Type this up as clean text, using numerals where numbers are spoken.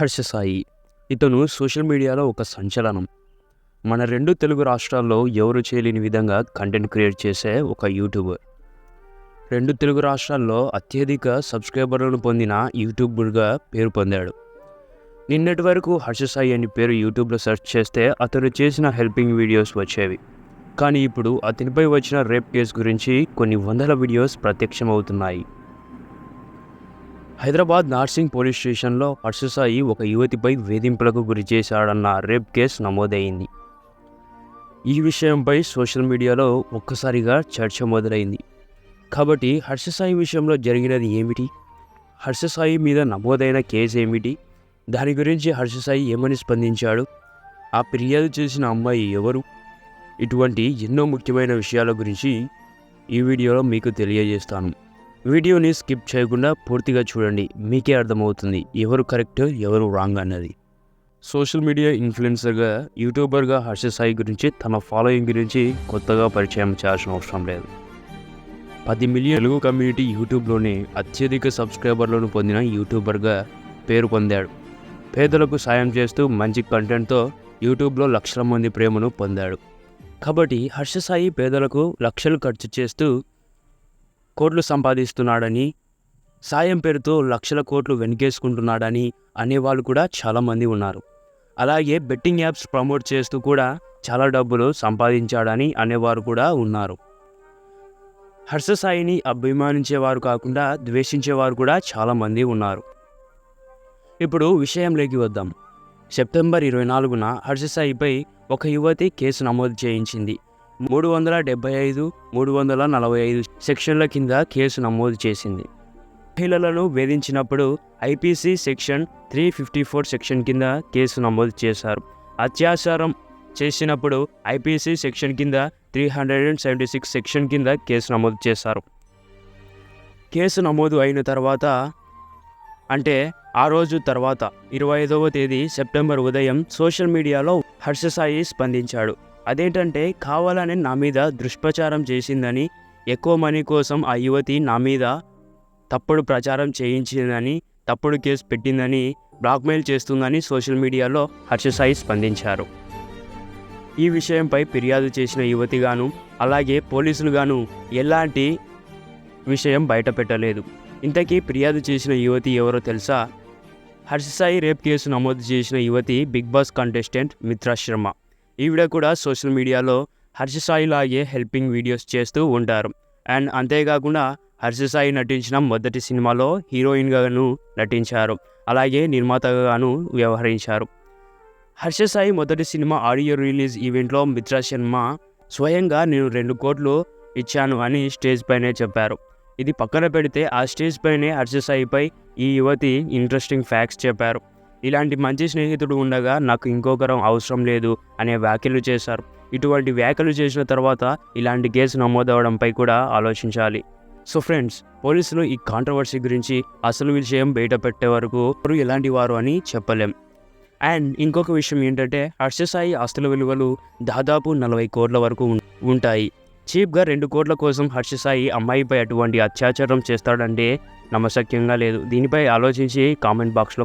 హర్ష సాయి. ఇతను సోషల్ మీడియాలో ఒక సంచలనం. మన 2 తెలుగు రాష్ట్రాల్లో ఎవరు చేయలేని విధంగా కంటెంట్ క్రియేట్ చేసే ఒక యూట్యూబర్. 2 తెలుగు రాష్ట్రాల్లో అత్యధిక సబ్స్క్రైబర్లను పొందిన యూట్యూబర్గా పేరు పొందాడు. నిన్నటి వరకు హర్ష సాయి అని పేరు యూట్యూబ్లో సెర్చ్ చేస్తే అతను చేసిన హెల్పింగ్ వీడియోస్ వచ్చేవి. కానీ ఇప్పుడు అతనిపై వచ్చిన రేప్ కేసు గురించి కొన్ని వందల వీడియోస్ ప్రత్యక్షమవుతున్నాయి. హైదరాబాద్ నార్సింగ్ పోలీస్ స్టేషన్లో హర్ష సాయి ఒక యువతిపై వేధింపులకు గురి చేశాడన్న రేప్ కేసు నమోదైంది. ఈ విషయంపై సోషల్ మీడియాలో ఒక్కసారిగా చర్చ మొదలైంది. కాబట్టి హర్ష సాయి విషయంలో జరిగినది ఏమిటి? హర్ష సాయి మీద నమోదైన కేసు ఏమిటి? దాని గురించి హర్ష సాయి ఏమని స్పందించాడు? ఆ ఫిర్యాదు చేసిన అమ్మాయి ఎవరు? ఇటువంటి ఎన్నో ముఖ్యమైన విషయాల గురించి ఈ వీడియోలో మీకు తెలియజేస్తాను. వీడియోని స్కిప్ చేయకుండా పూర్తిగా చూడండి. మీకే అర్థమవుతుంది ఎవరు కరెక్ట్, ఎవరు రాంగ్ అన్నది. సోషల్ మీడియా ఇన్ఫ్లుయెన్సర్గా, యూట్యూబర్గా హర్ష సాయి గురించి, తన ఫాలోయింగ్ గురించి కొత్తగా పరిచయం చేయాల్సిన అవసరం లేదు. 10 మిలియన్ తెలుగు కమ్యూనిటీ యూట్యూబ్లోనే అత్యధిక సబ్స్క్రైబర్లను పొందిన యూట్యూబర్గా పేరు పొందాడు. పేదలకు సాయం చేస్తూ మంచి కంటెంట్తో యూట్యూబ్లో లక్షల మంది ప్రేమను పొందాడు. కాబట్టి హర్ష సాయి పేదలకు లక్షలు ఖర్చు చేస్తూ కోట్లు సంపాదిస్తున్నాడని, సాయం పేరుతో లక్షల కోట్లు వెనకేసుకుంటున్నాడని అనేవాళ్ళు కూడా చాలామంది ఉన్నారు. అలాగే బెట్టింగ్ యాప్స్ ప్రమోట్ చేస్తూ కూడా చాలా డబ్బులు సంపాదించాడని అనేవారు కూడా ఉన్నారు. హర్ష సాయిని అభిమానించేవారు కాకుండా ద్వేషించేవారు కూడా చాలామంది ఉన్నారు. ఇప్పుడు విషయంలోకి వద్దాం. సెప్టెంబర్ 24న హర్ష సాయిపై ఒక యువతి కేసు నమోదు చేయించింది. 375, 345 సెక్షన్ల కింద కేసు నమోదు చేసింది. మహిళలను వేధించినప్పుడు ఐపీసీ సెక్షన్ 354 సెక్షన్ కింద కేసు నమోదు చేశారు. అత్యాచారం చేసినప్పుడు ఐపీసీ సెక్షన్ కింద 376 సెక్షన్ కింద కేసు నమోదు చేశారు. కేసు నమోదు అయిన తర్వాత, అంటే ఆ రోజు తర్వాత 25వ తేదీ సెప్టెంబర్ ఉదయం సోషల్ మీడియాలో హర్ష సాయి స్పందించాడు. అదేంటంటే, కావాలని నా మీద దుష్ప్రచారం చేసిందని, ఎక్కువ మనీ కోసం ఆ యువతి నా మీద తప్పుడు ప్రచారం చేయించిందని, తప్పుడు కేసు పెట్టిందని, బ్లాక్మెయిల్ చేస్తుందని సోషల్ మీడియాలో హర్ష సాయి స్పందించారు. ఈ విషయంపై ఫిర్యాదు చేసిన యువతిగాను, అలాగే పోలీసులుగాను ఎలాంటి విషయం బయట పెట్టలేదు. ఇంతకీ ఫిర్యాదు చేసిన యువతి ఎవరో తెలుసా? హర్ష సాయి రేప్ కేసు నమోదు చేసిన యువతి big boss contestant Mitra Sharma. ఈవిడ కూడా సోషల్ మీడియాలో హర్ష సాయి లాగే హెల్పింగ్ వీడియోస్ చేస్తూ ఉంటారు. అండ్ అంతేకాకుండా హర్ష సాయి నటించిన మొదటి సినిమాలో హీరోయిన్గాను నటించారు. అలాగే నిర్మాతగాను వ్యవహరించారు. హర్ష సాయి మొదటి సినిమా ఆడియో రిలీజ్ ఈవెంట్లో మిత్రా శర్మ స్వయంగా నేను 2 కోట్లు ఇచ్చాను అని స్టేజ్ పైనే చెప్పారు. ఇది పక్కన పెడితే ఆ స్టేజ్ పైనే హర్ష సాయిపై ఈ యువతి ఇంట్రెస్టింగ్ ఫ్యాక్ట్స్ చెప్పారు. ఇలాంటి మంచి స్నేహితుడు ఉండగా నాకు ఇంకొకరం అవసరం లేదు అనే వ్యాఖ్యలు చేశారు. ఇటువంటి వ్యాఖ్యలు చేసిన తర్వాత ఇలాంటి కేసు నమోదవడంపై కూడా ఆలోచించాలి. సో ఫ్రెండ్స్, పోలీసులు ఈ కాంట్రవర్సీ గురించి అసలు విషయం బయట పెట్టే వరకు ఎలాంటి వారు అని చెప్పలేం. అండ్ ఇంకొక విషయం ఏంటంటే, హర్ష సాయి ఆస్తుల విలువలు దాదాపు 40 కోట్ల వరకు ఉంటాయి. చీప్గా 2 కోట్ల కోసం హర్ష సాయి అమ్మాయిపై అటువంటి అత్యాచారం చేస్తాడంటే నమ్మశక్యంగా లేదు. దీనిపై ఆలోచించి కామెంట్ బాక్స్లో